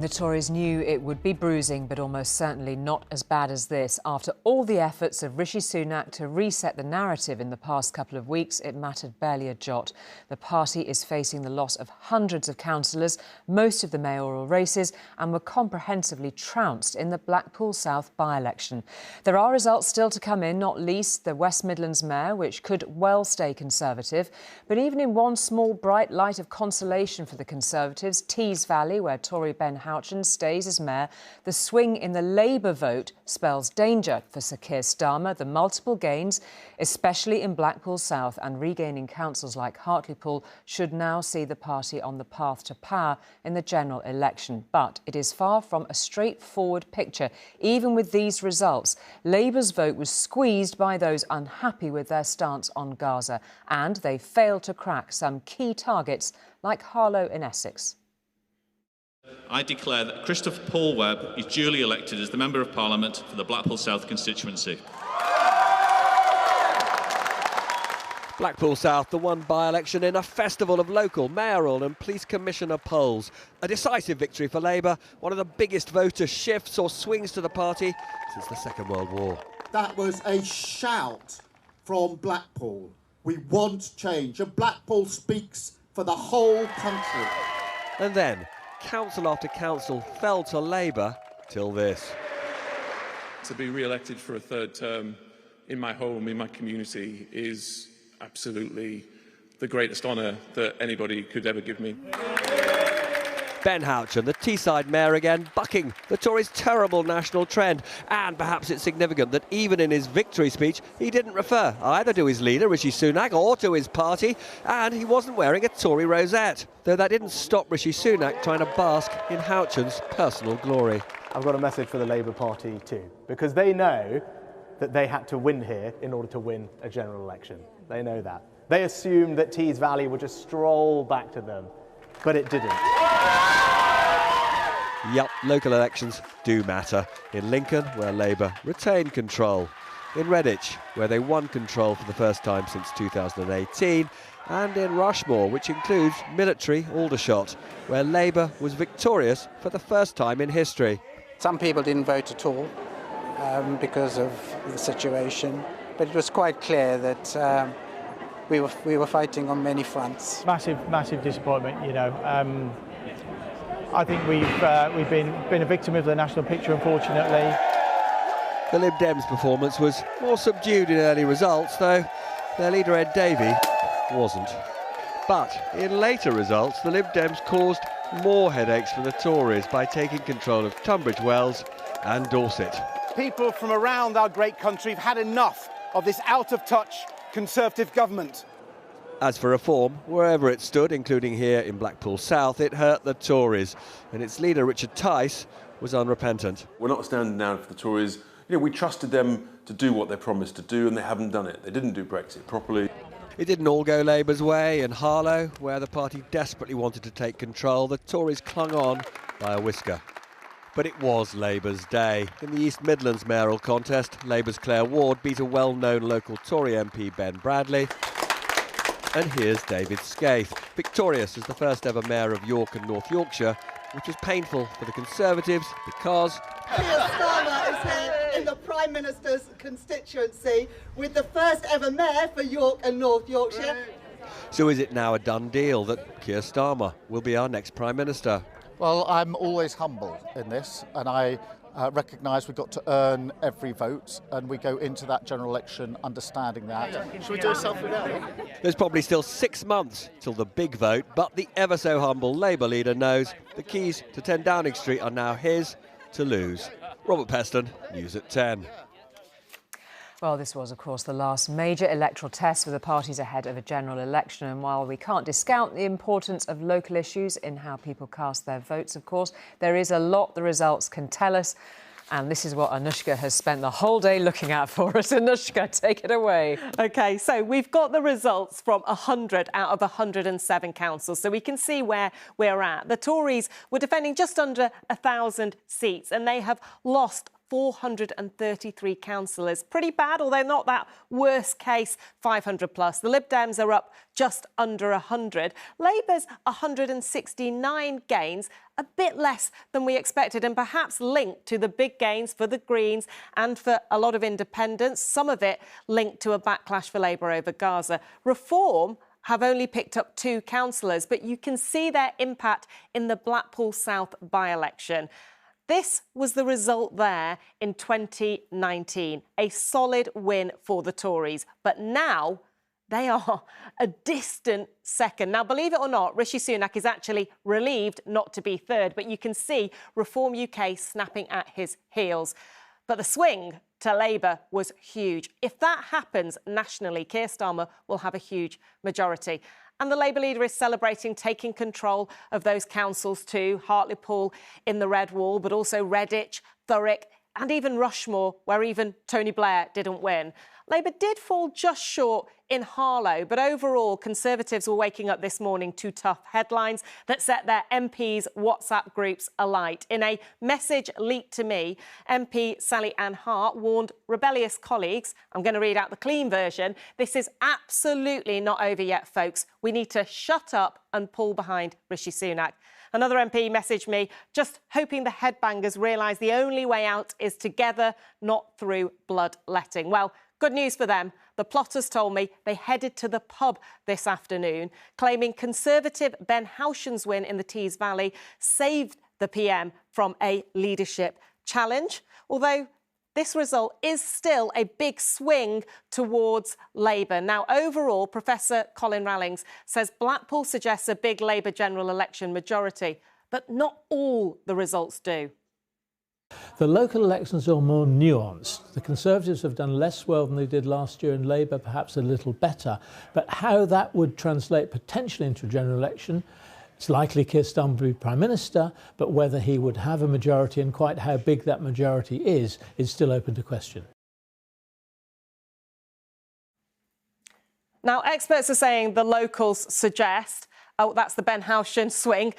The Tories knew it would be bruising, but almost certainly not as bad as this. After all the efforts of Rishi Sunak to reset the narrative in the past couple of weeks, it mattered barely a jot. The party is facing the loss of hundreds of councillors, most of the mayoral races, and were comprehensively trounced in the Blackpool South by-election. There are results still to come in, not least the West Midlands mayor, which could well stay Conservative. But even in one small bright light of consolation for the Conservatives, Tees Valley, where Tory Ben Houchen stays as mayor, the swing in the Labour vote spells danger for Sir Keir Starmer. The multiple gains, especially in Blackpool South and regaining councils like Hartlepool, should now see the party on the path to power in the general election. But it is far from a straightforward picture. Even with these results, Labour's vote was squeezed by those unhappy with their stance on Gaza, and they failed to crack some key targets like Harlow in Essex. I declare that Christopher Paul Webb is duly elected as the Member of Parliament for the Blackpool South constituency. Blackpool South, the one by-election in a festival of local, mayoral and police commissioner polls. A decisive victory for Labour, one of the biggest voter shifts or swings to the party since the Second World War. That was a shout from Blackpool. We want change, and Blackpool speaks for the whole country. And then, council after council fell to Labour till this. To be re-elected for a third term in my home, in my community, is absolutely the greatest honour that anybody could ever give me. Ben Houchen, the Teesside mayor again, bucking the Tories' terrible national trend. And perhaps it's significant that even in his victory speech, he didn't refer either to his leader, Rishi Sunak, or to his party, and he wasn't wearing a Tory rosette. Though that didn't stop Rishi Sunak trying to bask in Houchen's personal glory. I've got a message for the Labour Party too, because they know that they had to win here in order to win a general election. They know that. They assumed that Tees Valley would just stroll back to them, but it didn't. Yup, local elections do matter. In Lincoln, where Labour retained control. In Redditch, where they won control for the first time since 2018. And in Rushmore, which includes military Aldershot, where Labour was victorious for the first time in history. Some people didn't vote at all because of the situation, but it was quite clear that we were fighting on many fronts. Massive disappointment, you know. I think we've been a victim of the national picture, unfortunately. The Lib Dems' performance was more subdued in early results, though their leader Ed Davey wasn't. But in later results, the Lib Dems caused more headaches for the Tories by taking control of Tunbridge Wells and Dorset. People from around our great country have had enough of this out-of-touch Conservative government. As for reform, wherever it stood, including here in Blackpool South, it hurt the Tories. And its leader, Richard Tice, was unrepentant. We're not standing down for the Tories. You know, we trusted them to do what they promised to do, and they haven't done it. They didn't do Brexit properly. It didn't all go Labour's way. In Harlow, where the party desperately wanted to take control, the Tories clung on by a whisker. But it was Labour's day. In the East Midlands mayoral contest, Labour's Claire Ward beat a well-known local Tory MP, Ben Bradley. And here's David Scaife, victorious as the first ever mayor of York and North Yorkshire, which was painful for the Conservatives because Keir Starmer is here in the Prime Minister's constituency with the first ever mayor for York and North Yorkshire. So is it now a done deal that Keir Starmer will be our next Prime Minister? Well, I'm always humble in this, and I recognise we've got to earn every vote, and we go into that general election understanding that. Should we do a selfie now? There's probably still 6 months till the big vote, but the ever so humble Labour leader knows the keys to 10 Downing Street are now his to lose. Robert Peston, News at 10. Well, this was, of course, the last major electoral test for the parties ahead of a general election. And while we can't discount the importance of local issues in how people cast their votes, of course, there is a lot the results can tell us. And this is what Anushka has spent the whole day looking at for us. Anushka, take it away. OK, so we've got the results from 100 out of 107 councils, so we can see where we're at. The Tories were defending just under 1,000 seats, and they have lost 433 councillors. Pretty bad, although not that worst case, 500 plus. The Lib Dems are up just under 100. Labour's 169 gains, a bit less than we expected, and perhaps linked to the big gains for the Greens and for a lot of independents, some of it linked to a backlash for Labour over Gaza. Reform have only picked up 2 councillors, but you can see their impact in the Blackpool South by-election. This was the result there in 2019, a solid win for the Tories. But now they are a distant second. Now, believe it or not, Rishi Sunak is actually relieved not to be third, but you can see Reform UK snapping at his heels. But the swing to Labour was huge. If that happens nationally, Keir Starmer will have a huge majority. And the Labour leader is celebrating taking control of those councils too, Hartlepool in the Red Wall, but also Redditch, Thurrock and even Rushmore, where even Tony Blair didn't win. Labour did fall just short in Harlow, but overall, Conservatives were waking up this morning to tough headlines that set their MPs' WhatsApp groups alight. In a message leaked to me, MP Sally Ann Hart warned rebellious colleagues, I'm going to read out the clean version, this is absolutely not over yet, folks. We need to shut up and pull behind Rishi Sunak. Another MP messaged me, just hoping the headbangers realise the only way out is together, not through bloodletting. Well, good news for them. The plotters told me they headed to the pub this afternoon, claiming Conservative Ben Haushan's win in the Tees Valley saved the PM from a leadership challenge. Although this result is still a big swing towards Labour. Now, overall, Professor Colin Rallings says Blackpool suggests a big Labour general election majority, but not all the results do. The local elections are more nuanced. The Conservatives have done less well than they did last year, and Labour perhaps a little better. But how that would translate potentially into a general election, it's likely Keir Starmer to be Prime Minister, but whether he would have a majority and quite how big that majority is still open to question. Now, experts are saying the locals suggest, oh, that's the Ben Haushan swing,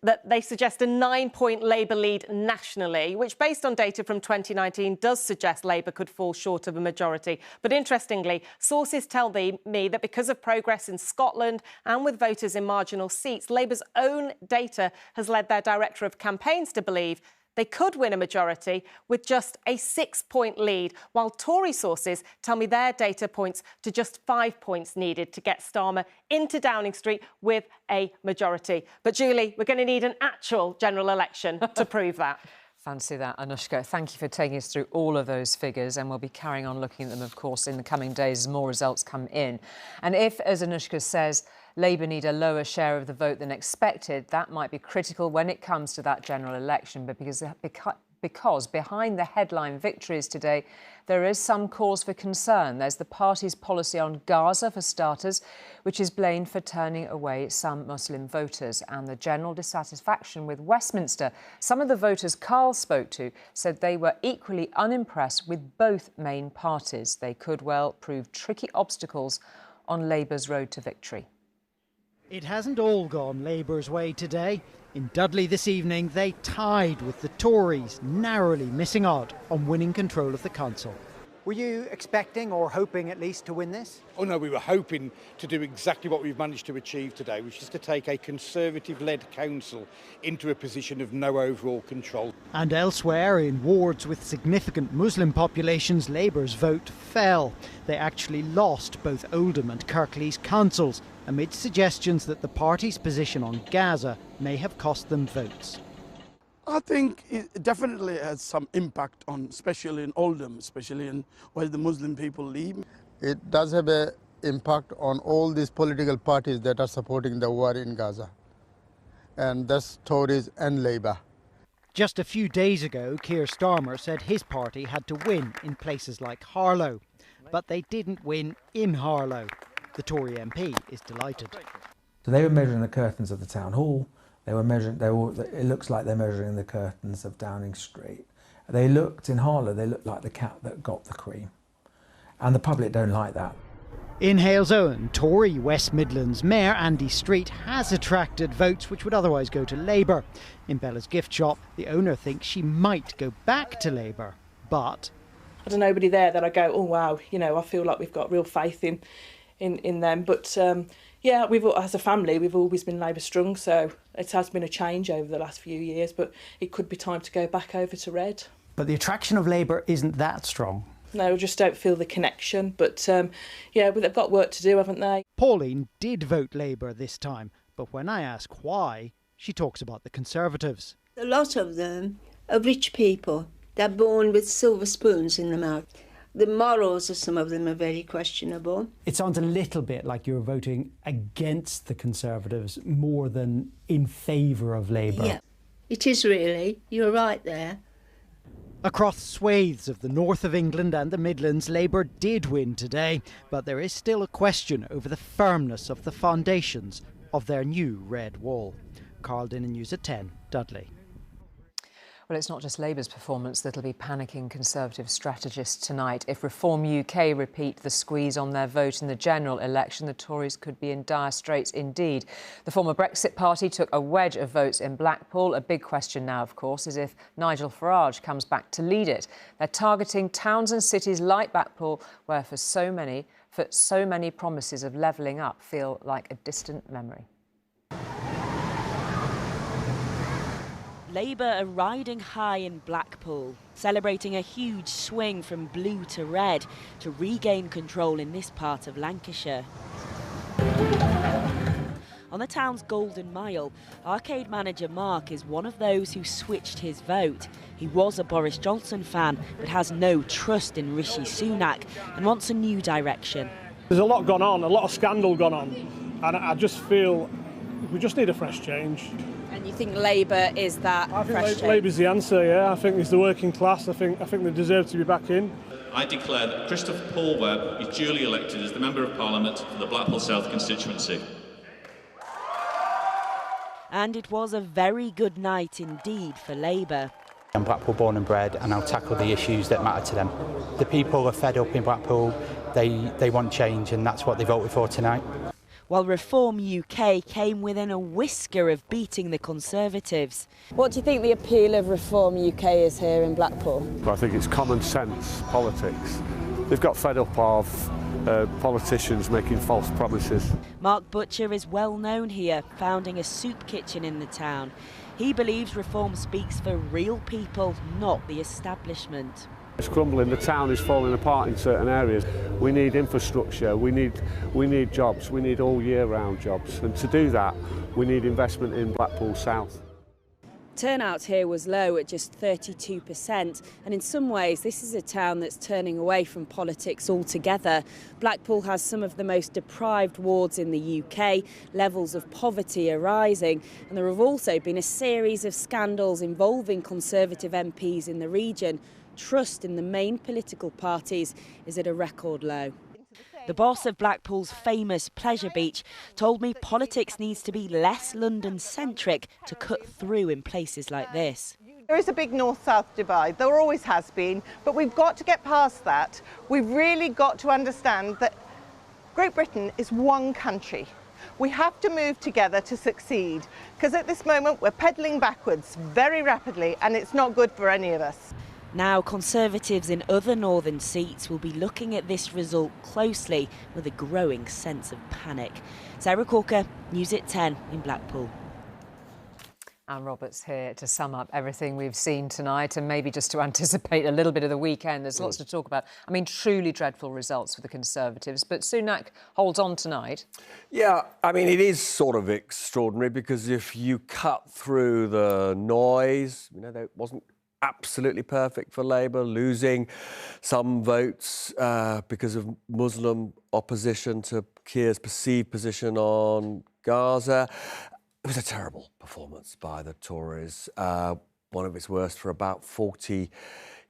that they suggest a 9-point Labour lead nationally, which, based on data from 2019, does suggest Labour could fall short of a majority. But interestingly, sources tell me that because of progress in Scotland and with voters in marginal seats, Labour's own data has led their director of campaigns to believe they could win a majority with just a 6-point lead, while Tory sources tell me their data points to just 5 points needed to get Starmer into Downing Street with a majority. But, Julie, we're going to need an actual general election to prove that. Fancy that, Anushka. Thank you for taking us through all of those figures, and we'll be carrying on looking at them, of course, in the coming days as more results come in. And if, as Anushka says, Labour need a lower share of the vote than expected, that might be critical when it comes to that general election. But because behind the headline victories today, there is some cause for concern. There's the party's policy on Gaza, for starters, which is blamed for turning away some Muslim voters, and the general dissatisfaction with Westminster. Some of the voters Carl spoke to said they were equally unimpressed with both main parties. They could well prove tricky obstacles on Labour's road to victory. It hasn't all gone Labour's way today. In Dudley this evening, they tied with the Tories, narrowly missing out on winning control of the council. Were you expecting or hoping at least to win this? Oh no, we were hoping to do exactly what we've managed to achieve today, which is to take a Conservative-led council into a position of no overall control. And elsewhere, in wards with significant Muslim populations, Labour's vote fell. They actually lost both Oldham and Kirklees councils, amid suggestions that the party's position on Gaza may have cost them votes. I think it definitely has some impact on, especially in Oldham, especially in where the Muslim people live. It does have an impact on all these political parties that are supporting the war in Gaza, and that's Tories and Labour. Just a few days ago, Keir Starmer said his party had to win in places like Harlow, but they didn't win in Harlow. The Tory MP is delighted. So they were measuring the curtains of the town hall. They were measuring. It looks like they're measuring the curtains of Downing Street. They looked in Harlow. They looked like the cat that got the cream, and the public don't like that. In Hales Owen, Tory West Midlands Mayor Andy Street has attracted votes which would otherwise go to Labour. In Bella's gift shop, the owner thinks she might go back to Labour. But I don't know, nobody there that I go, oh wow, you know, I feel like we've got real faith in them. But yeah, as a family, we've always been Labour strong, so it has been a change over the last few years, but it could be time to go back over to red. But the attraction of Labour isn't that strong. No, I just don't feel the connection. But yeah, but they've got work to do, haven't they? Pauline did vote Labour this time, but when I ask why, she talks about the Conservatives. A lot of them are rich people. They're born with silver spoons in their mouth. The morals of some of them are very questionable. It sounds a little bit like you're voting against the Conservatives more than in favour of Labour. Yeah, it is really. You're right there. Across swathes of the north of England and the Midlands, Labour did win today, but there is still a question over the firmness of the foundations of their new red wall. Carl Dinnan, News at 10, Dudley. Well, it's not just Labour's performance that'll be panicking Conservative strategists tonight. If Reform UK repeat the squeeze on their vote in the general election, the Tories could be in dire straits indeed. The former Brexit party took a wedge of votes in Blackpool. A big question now, of course, is if Nigel Farage comes back to lead it. They're targeting towns and cities like Blackpool, where for so many promises of levelling up feel like a distant memory. Labour are riding high in Blackpool, celebrating a huge swing from blue to red to regain control in this part of Lancashire. On the town's Golden Mile, arcade manager Mark is one of those who switched his vote. He was a Boris Johnson fan, but has no trust in Rishi Sunak and wants a new direction. There's a lot gone on, a lot of scandal gone on, and I just feel we just need a fresh change. And you think Labour is that fresh change? Labour's the answer, yeah. I think it's the working class. I think they deserve to be back in. I declare that Christopher Paul Webb is duly elected as the Member of Parliament for the Blackpool South constituency. And it was a very good night indeed for Labour. I'm Blackpool born and bred, and I'll tackle the issues that matter to them. The people are fed up in Blackpool, they want change, and that's what they voted for tonight. While Reform UK came within a whisker of beating the Conservatives. What do you think the appeal of Reform UK is here in Blackpool? I think it's common sense politics. They've got fed up of politicians making false promises. Mark Butcher is well known here, founding a soup kitchen in the town. He believes reform speaks for real people, not the establishment. It's crumbling, the town is falling apart in certain areas. We need infrastructure, we need jobs, we need all year round jobs, and to do that we need investment in Blackpool South. Turnout here was low at just 32%, and in some ways this is a town that's turning away from politics altogether. Blackpool has some of the most deprived wards in the UK, levels of poverty are rising, and there have also been a series of scandals involving Conservative MPs in the region. Trust in the main political parties is at a record low. The boss of Blackpool's famous Pleasure Beach told me politics needs to be less London-centric to cut through in places like this. There is a big north-south divide, there always has been, but we've got to get past that. We've really got to understand that Great Britain is one country. We have to move together to succeed, because at this moment we're pedalling backwards very rapidly, and it's not good for any of us. Now, Conservatives in other northern seats will be looking at this result closely with a growing sense of panic. Sarah Corker, News at 10 in Blackpool. Anne Roberts here to sum up everything we've seen tonight and maybe just to anticipate a little bit of the weekend. There's lots to talk about. I mean, truly dreadful results for the Conservatives, but Sunak holds on tonight. Yeah, I mean, it is sort of extraordinary because if you cut through the noise, you know, there wasn't absolutely perfect for Labour, losing some votes because of Muslim opposition to Keir's perceived position on Gaza. It was a terrible performance by the Tories, one of its worst for about 40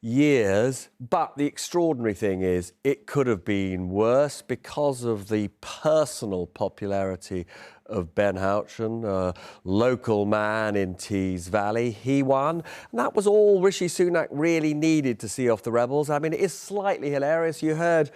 years. But the extraordinary thing is it could have been worse because of the personal popularity of Ben Houchen, a local man in Tees Valley. He won, and that was all Rishi Sunak really needed to see off the rebels. I mean, it is slightly hilarious. You heard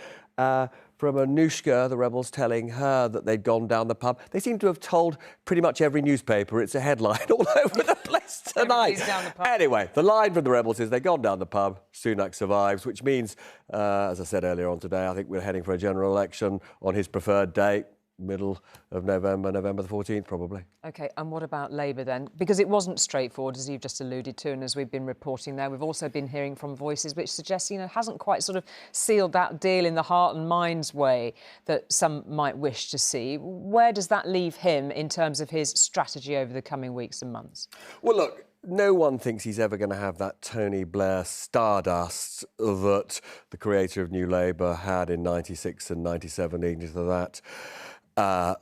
from Anushka, the rebels, telling her that they'd gone down the pub. They seem to have told pretty much every newspaper it's a headline all over the place tonight. Down the pub. Anyway, the line from the rebels is they've gone down the pub, Sunak survives, which means, as I said earlier on today, I think we're heading for a general election on his preferred date, middle of November, November the 14th, probably. OK, and what about Labour then? Because it wasn't straightforward, as you've just alluded to, and as we've been reporting there, we've also been hearing from voices which suggest, hasn't quite sort of sealed that deal in the heart and minds way that some might wish to see. Where does that leave him in terms of his strategy over the coming weeks and months? Well, look, no one thinks he's ever going to have that Tony Blair stardust that the creator of New Labour had in 96 and 97, leading to that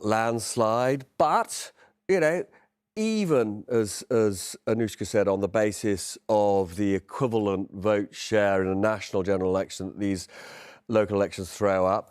landslide. But, even as Anushka said, on the basis of the equivalent vote share in a national general election that these local elections throw up,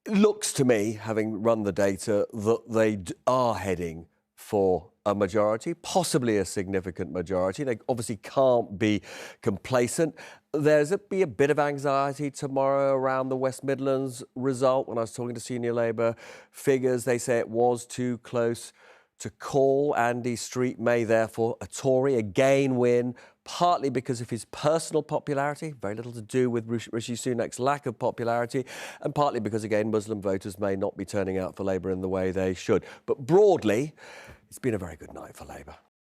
it looks to me, having run the data, that they are heading for a majority, possibly a significant majority. They obviously can't be complacent. There's be a bit of anxiety tomorrow around the West Midlands result. When I was talking to senior Labour figures, they say it was too close to call. Andy Street may therefore, a Tory, again win, partly because of his personal popularity, very little to do with Rishi Sunak's lack of popularity, and partly because, again, Muslim voters may not be turning out for Labour in the way they should. But broadly, it's been a very good night for Labour.